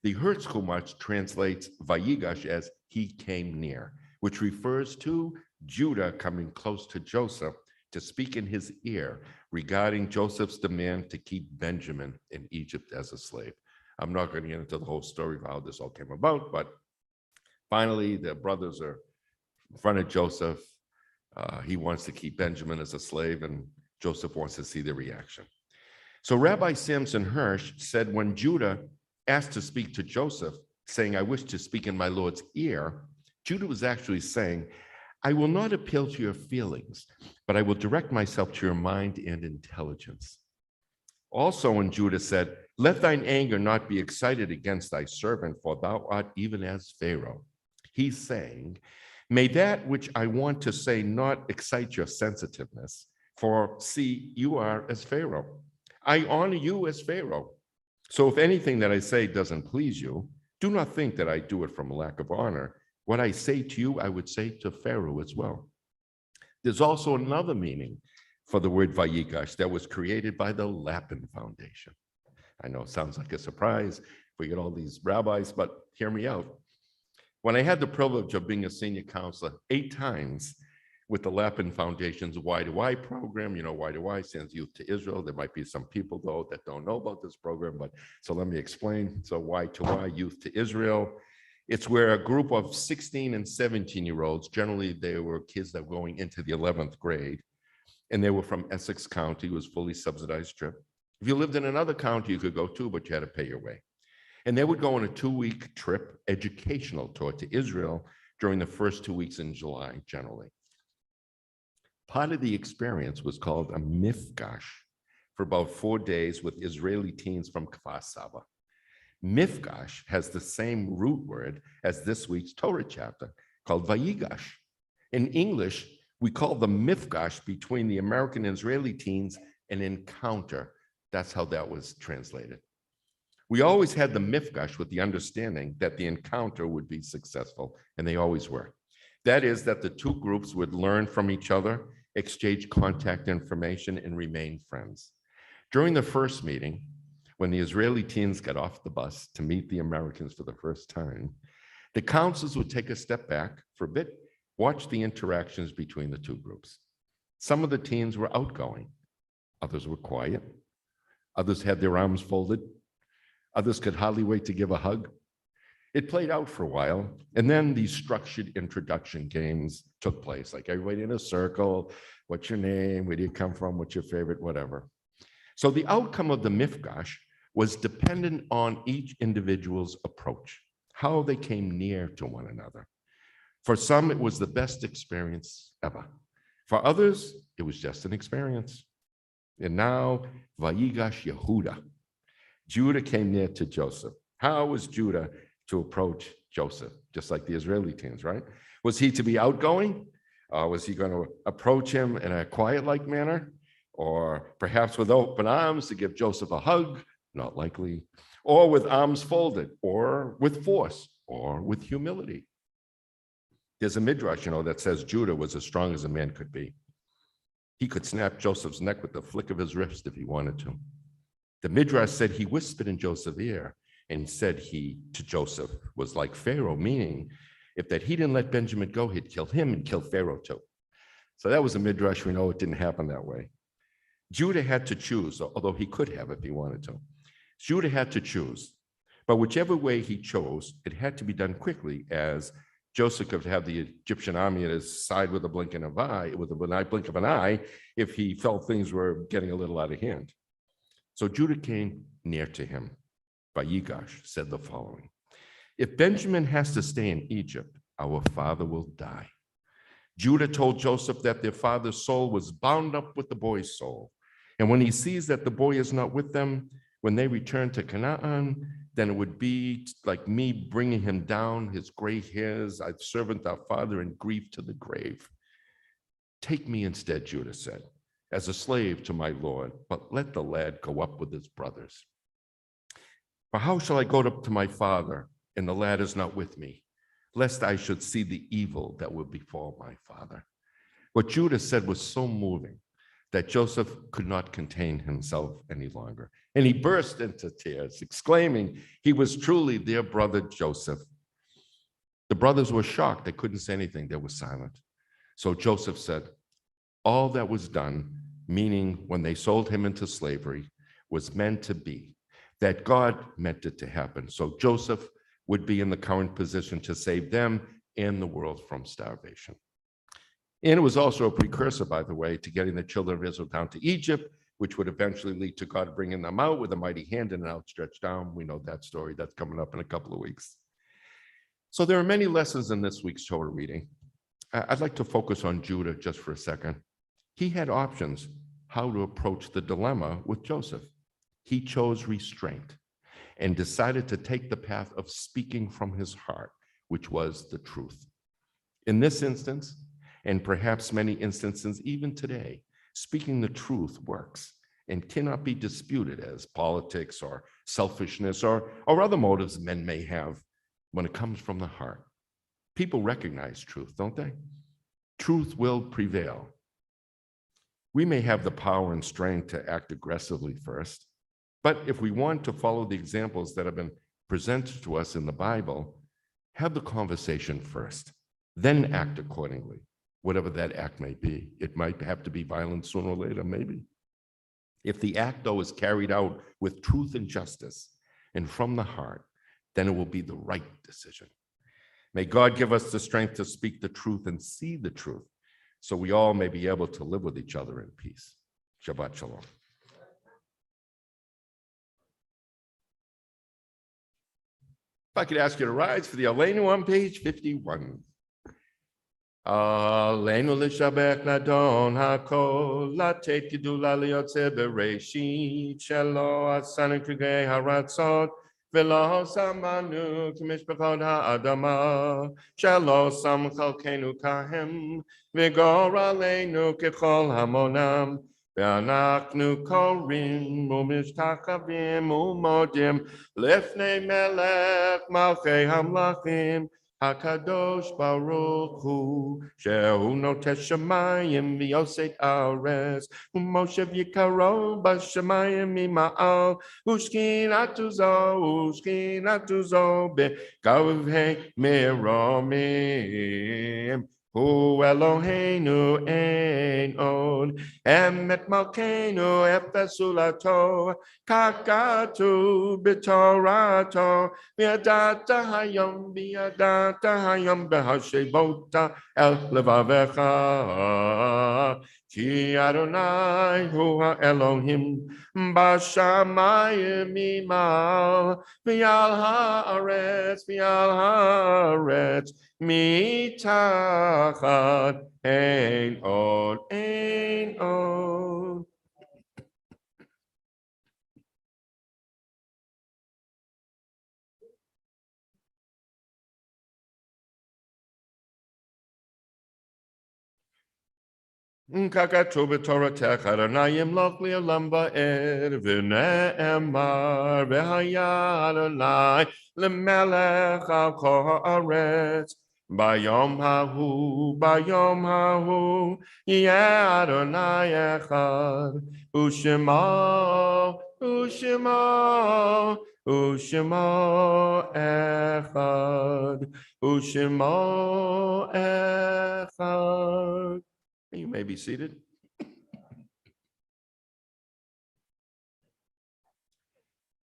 The Hertz Chumash translates Vayigash as he came near, which refers to Judah coming close to Joseph to speak in his ear regarding Joseph's demand to keep Benjamin in Egypt as a slave. I'm not going to get into the whole story of how this all came about, but finally the brothers are in front of Joseph. He wants to keep Benjamin as a slave, and Joseph wants to see the reaction. So Rabbi Samson Hirsch said when Judah asked to speak to Joseph, saying, "I wish to speak in my Lord's ear," Judah was actually saying, "I will not appeal to your feelings, but I will direct myself to your mind and intelligence." Also, when Judah said, "Let thine anger not be excited against thy servant, for thou art even as Pharaoh," he's saying, "May that which I want to say not excite your sensitiveness, for see, you are as Pharaoh. I honor you as Pharaoh. So if anything that I say doesn't please you, do not think that I do it from a lack of honor. What I say to you, I would say to Pharaoh as well." There's also another meaning for the word Vayigash that was created by the Lapin Foundation. I know it sounds like a surprise. We get all these rabbis, but hear me out. When I had the privilege of being a senior counselor 8 times with the Lapin Foundation's Y to Y program, Y to Y sends youth to Israel. There might be some people, though, that don't know about this program, but so let me explain. So Y to Y, youth to Israel. It's where a group of 16 and 17-year-olds, generally they were kids that were going into the 11th grade, and they were from Essex County. It was a fully subsidized trip. If you lived in another county, you could go too, but you had to pay your way. And they would go on a 2-week trip, educational tour to Israel during the first 2 weeks in July, generally. Part of the experience was called a mifgash for about 4 days with Israeli teens from Kfar Saba. Mifgash has the same root word as this week's Torah chapter called Vayigash. In English, We call the mifgash between the American and Israeli teens an encounter. That's how that was translated. We always had the mifgash with the understanding that the encounter would be successful, and they always were. That is, that the two groups would learn from each other, exchange contact information, and remain friends. During the first meeting, when the Israeli teens got off the bus to meet the Americans for the first time, the counselors would take a step back for a bit, watch the interactions between the two groups. Some of the teens were outgoing, others were quiet, others had their arms folded, others could hardly wait to give a hug. It played out for a while, and then these structured introduction games took place, like everybody in a circle, what's your name, where do you come from, what's your favorite, whatever. So the outcome of the mifgash was dependent on each individual's approach, how they came near to one another. For some, it was the best experience ever. For others, it was just an experience. And now, Vayigash Yehuda. Judah came near to Joseph. How was Judah to approach Joseph? Just like the Israeli teens, right? Was he to be outgoing? Was he going to approach him in a quiet-like manner? Or perhaps with open arms to give Joseph a hug? Not likely. Or with arms folded, or with force, or with humility. There's a midrash, that says Judah was as strong as a man could be. He could snap Joseph's neck with the flick of his wrist if he wanted to. The midrash said he whispered in Joseph's ear and said he to Joseph was like Pharaoh, meaning if that he didn't let Benjamin go, he'd kill him and kill Pharaoh too. So that was a midrash. We know it didn't happen that way. Judah had to choose, although he could have if he wanted to. Judah had to choose, but whichever way he chose, it had to be done quickly, as Joseph could have the Egyptian army at his side with a blink of an eye, if he felt things were getting a little out of hand. So Judah came near to him. Vayigash said the following: if Benjamin has to stay in Egypt, our father will die. Judah told Joseph that their father's soul was bound up with the boy's soul. And when he sees that the boy is not with them, when they return to Canaan, then it would be like me bringing him down, his gray hairs, I'd servant our father in grief to the grave. Take me instead, Judah said, as a slave to my Lord, but let the lad go up with his brothers. For how shall I go up to my father, and the lad is not with me, lest I should see the evil that will befall my father? What Judah said was so moving that Joseph could not contain himself any longer. And he burst into tears, exclaiming he was truly their brother Joseph. The brothers were shocked. They couldn't say anything. They were silent. So Joseph said, all that was done, meaning when they sold him into slavery, was meant to be, that God meant it to happen. So Joseph would be in the current position to save them and the world from starvation. And it was also a precursor, by the way, to getting the children of Israel down to Egypt, which would eventually lead to God bringing them out with a mighty hand and an outstretched arm. We know that story. That's coming up in a couple of weeks. So there are many lessons in this week's Torah reading. I'd like to focus on Judah just for a second. He had options how to approach the dilemma with Joseph. He chose restraint and decided to take the path of speaking from his heart, which was the truth. In this instance, and perhaps many instances even today, speaking the truth works and cannot be disputed as politics or selfishness or other motives men may have when it comes from the heart. People recognize truth, don't they? Truth will prevail. We may have the power and strength to act aggressively first, but if we want to follow the examples that have been presented to us in the Bible, have the conversation first, then act accordingly. Whatever that act may be. It might have to be violent sooner or later, maybe. If the act, though, is carried out with truth and justice and from the heart, then it will be the right decision. May God give us the strength to speak the truth and see the truth, so we all may be able to live with each other in peace. Shabbat shalom. If I could ask you to rise for the Aleinu on page 51. Aleinu l'shabech nadon hakol latet gidula liyotze bereshit shelo asanu krigei haratzot ולא שמענו כמשפחות האדמה, שלא שם חלקנו כהם, וגורלנו ככל המונם. ואנחנו קוראים ומשתחווים ומודים לפני מלך מלכי המלכים, הקדוש ברוך הוא, שהוא נוטה שמיים ויוסד ארץ, ומושב יקרו בשמיים ממעל, ושכינתו זו בגבהי מרומים. הוא אלוהינו אין עוד, אמת מלכנו אפס זולתו, כך כתוב בתורתו, וידעת היום בהשבות אל לבביך, כי אדוני הוא האלוהים בשמיים ממעל, ועל הארץ מתחת, אין עוד, אין עוד. ככתוב בתורתך, אדוני ימלוך לעולם ועד, ונאמר, והיה אדוני למלך על כל הארץ. ביום ההוא, יהיה אדוני אחד, ושמו אחד. You may be seated.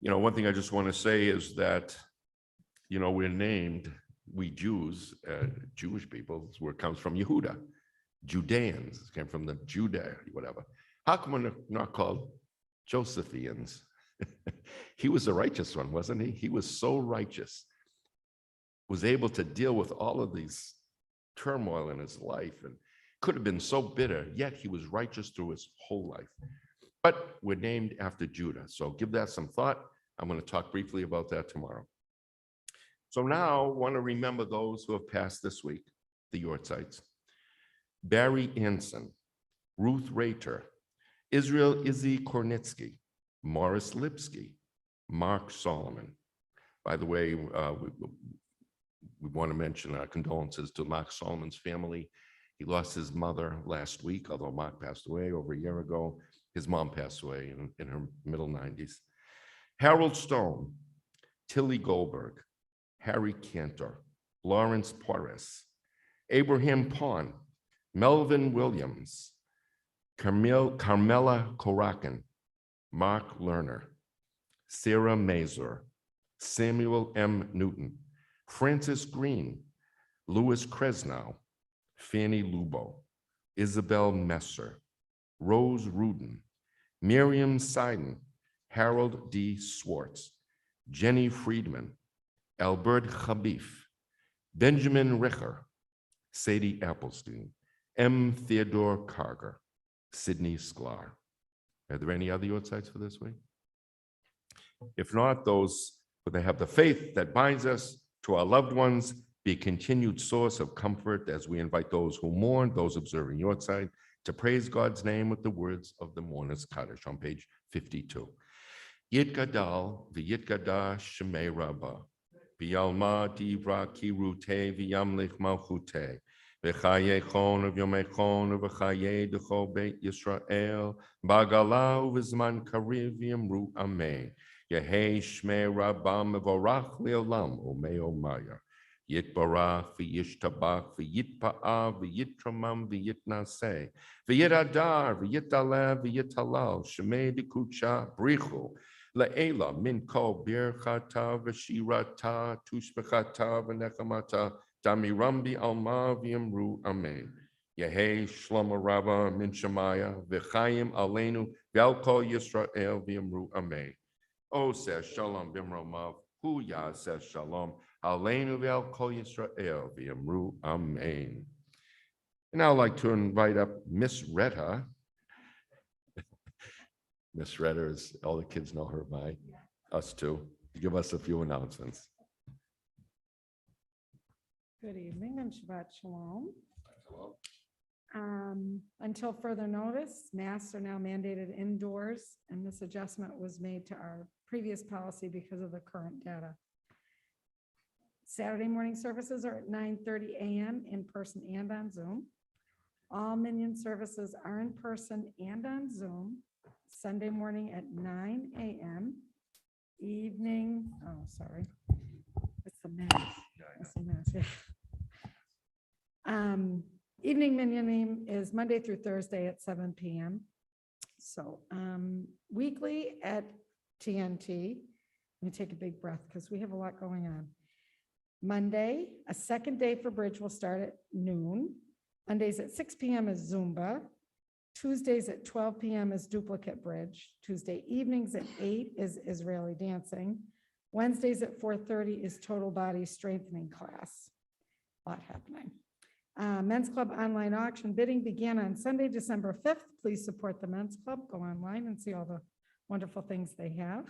One thing I just want to say is that, we're named, we Jews, Jewish people, where it comes from Yehuda, Judeans, it came from the Judah, whatever. How come we're not called Josephians? He was a righteous one, wasn't he? He was so righteous, was able to deal with all of these turmoil in his life, and could have been so bitter, yet he was righteous through his whole life. But we're named after Judah, so give that some thought. I'm going to talk briefly about that tomorrow. So now I want to remember those who have passed this week, the Yortzites. Barry Anson, Ruth Rater, Israel Izzy Kornitsky, Morris Lipsky, Mark Solomon. By the way, we want to mention our condolences to Mark Solomon's family. He lost his mother last week, although Mark passed away over a year ago. His mom passed away in her middle 90s. Harold Stone, Tilly Goldberg, Harry Cantor, Lawrence Porras, Abraham Pond, Melvin Williams, Carmela Korakin, Mark Lerner, Sarah Mazur, Samuel M. Newton, Francis Green, Louis Kresnow, Fanny Lubo, Isabel Messer, Rose Rudin, Miriam Seiden, Harold D. Swartz, Jenny Friedman, Albert Khabif, Benjamin Richer, Sadie Applestein, M. Theodore Karger, Sidney Sklar. Are there any other Yortzites for this week? If not, those who they have the faith that binds us to our loved ones, be a continued source of comfort as we invite those who mourn, those observing Yortzeit, to praise God's name with the words of the Mourner's Kaddish on page 52. Yit gadal v'yitgadash shemei rabbah, v'yalma divra kirute v'yamlich malchute, v'chayechon v'yomechon v'chaye decho beit Yisrael, b'gala v'zman kariv v'yamru amen. Yehei shmei rabbah mevorach le'olam umeo maya. Yitbarach v'yishtabach v'yitpa'a v'yitramam v'yitnaseh v'yitadar v'yitaleh v'yitalal shemei dikucha brichu le'ela min kol birchata v'shirata tushbechata v'nechamata damirambi alma v'yamru amen. Yehei shlomo rabba min shemaya v'chayim aleinu v'al kol Yisrael v'yamru amen. O says shalom b'mromav hu ya says shalom Aleinu ve'al kol Yisrael v'yamru amen. And now I'd like to invite up Miss Retta. Miss Retta is, all the kids know her by, us too. give us a few announcements. Good evening and Shabbat Shalom. Until further notice, masks are now mandated indoors, and this adjustment was made to our previous policy because of the current data. Saturday morning services are at 9:30 a.m. in person and on Zoom. All Minion services are in person and on Zoom. Sunday morning at 9 a.m. Evening, oh, sorry. It's a mess. It's a mess, yeah. Evening minyanim is Monday through Thursday at 7 p.m. So weekly at TNT. Let me take a big breath because we have a lot going on. Monday, a second day for bridge will start at noon. Mondays at 6 p.m. is Zumba. Tuesdays at 12 p.m. is duplicate bridge. Tuesday evenings at 8 is Israeli dancing. Wednesdays at 4:30 is total body strengthening class. A lot happening. Men's Club online auction bidding began on Sunday, December 5th. Please support the Men's Club. Go online and see all the wonderful things they have.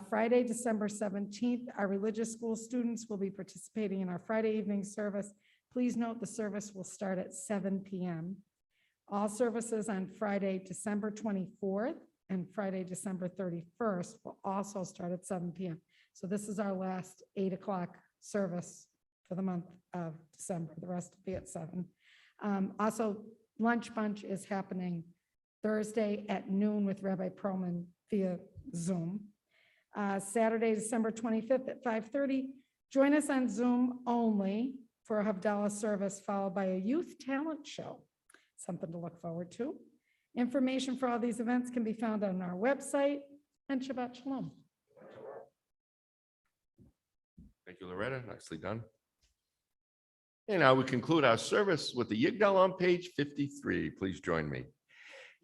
Friday, December 17th, our religious school students will be participating in our Friday evening service. Please note the service will start at 7 p.m. All services on Friday, December 24th and Friday, December 31st will also start at 7 p.m. So this is our last 8 o'clock service for the month of December. The rest will be at 7. Also, Lunch Bunch is happening Thursday at noon with Rabbi Perlman via Zoom. Saturday, December 25th at 5:30. Join us on Zoom only for a Havdalah service followed by a youth talent show. Something to look forward to. Information for all these events can be found on our website, and Shabbat Shalom. Thank you, Loretta. Nicely done. And now we conclude our service with the Yigdal on page 53. Please join me.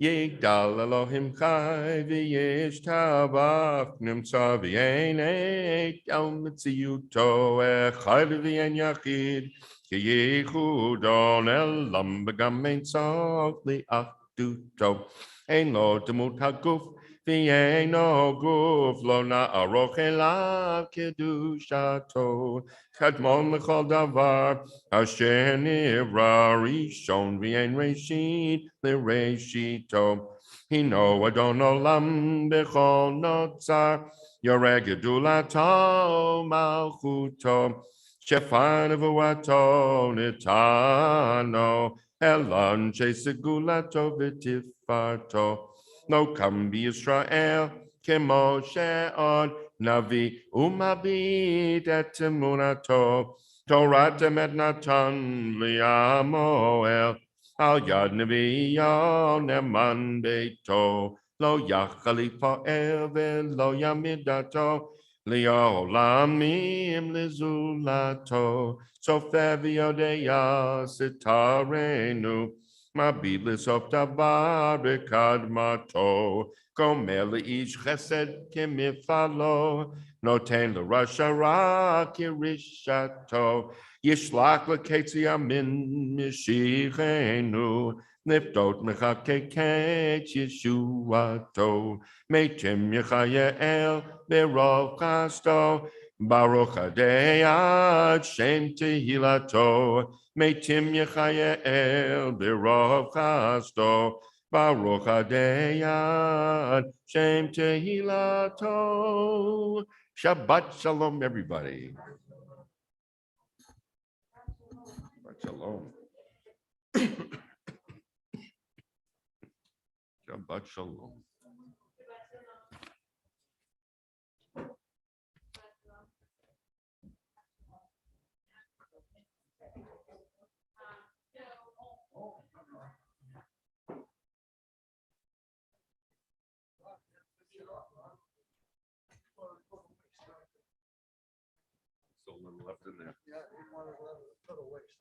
Yigdal Elohim Chai v'yesh tabach nimtza v'yenet el mitziyuto echad v'yen yachid ki yichudon elam begam ein sof li'achduto ein lo demut haguf v'yeino guf lo na'aroch elav kedushato kadmon l'chol davar asher nivra rishon v'yein reshit l'reshito hino adon olam b'chol notzar yoreh gedulato malchuto shefan v'uato nitano elon shesegulato v'tifarto no kam b'Yisrael kemo she'od navi umabit et emunato Torah temet natan li'amoel al yad neviyo neman beito lo yachali pa'el ve'lo yamidato li'olamim lizulato sofer v'yodeya sitarenu mabid l'sof davar b'kadmato gomer le'ish chesed kemifalo noten l'rasha ra kirishato yishlach l'ketzia min mishichenu niftot mechakeket yeshuato meitim yechayael berov chasto baruch adei ad shem tehilato meitim yechayael berov chasto baruch adei ad shem tehilato. Shabbat shalom, everybody. Shabbat shalom. Shabbat shalom. Still a little left in there. Yeah, he wanted to let it total waste.